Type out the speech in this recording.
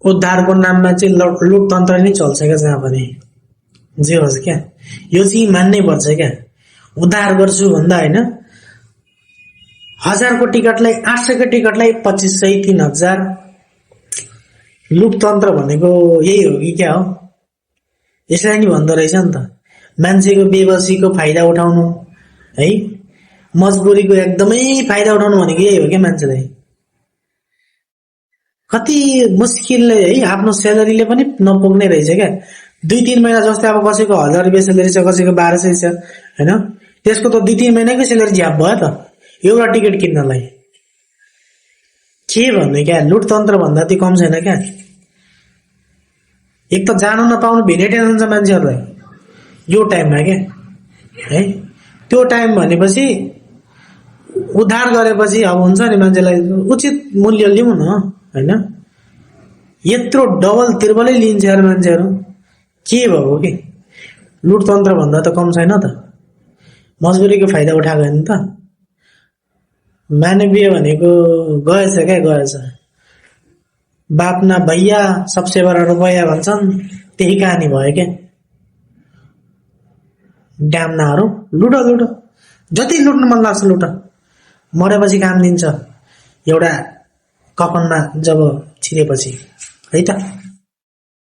उद्धारको नाममा चाहिँ लुटतन्त्र नै चल्छ क्या जहाँ पनि जे होस् क्या। यो चाहिँ मान्नै पर्छ क्या। उद्धार गर्छु भन्दा होइन 1000 को टिकटलाई 800 को टिकटलाई 2500 3000। लुटतन्त्र भनेको यही हो कि क्या हो? यसलाई नि भन्दो रहेछ नि त। मान्छेको बेबसीको फाइदा उठाउनु है, मजबुरीको एकदमै फाइदा उठाउनु भनेको यही हो क्या मान्छेलाई। कति मुस्किलले है आफ्नो स्यालेरीले पनि नपुग्ने रहेछ क्या। 2-3 महिना जस्तै अब कसैको 1000 रुपैयाँ स्यालेरी छ, कसैको 1200 छ हैन, त्यसको त 2-3 महिनाकै स्यालेरी झ्याप भयो त एउटा टिकट किन्नलाई। के भन्ने क्या, लुटतन्त्र भन्दा त्यो कम छैन क्या। एक त जानु नपाउनु भिनै टेन्सन छ मान्छेहरुलाई यो टाइममा क्या है। त्यो टाइम भनेपछि उद्धार गरेपछि अब हुन्छ नि मान्छेलाई उचित मूल्य लिउँ न हैन। यत्रो डबल त्रिबलै लिन्छ यार मान्छेहरु, के भयो के? लुटतन्त्र भन्दा त कम छैन त। मजबुरीको फाइदा उठाएको हैन त। मानवीय भनेको गएछ क्या, गएछ। बाप ना भैया सबसे बडा रुपैयाँ भन्छन्, त्यही कहानी भयो क्या। ड्यामनाहरु लुट लुट, जति लुट्न मन लाग्छ लुट, मरेपछि काम दिन्छ एउटा कफनमा जब छिरेपछि है त।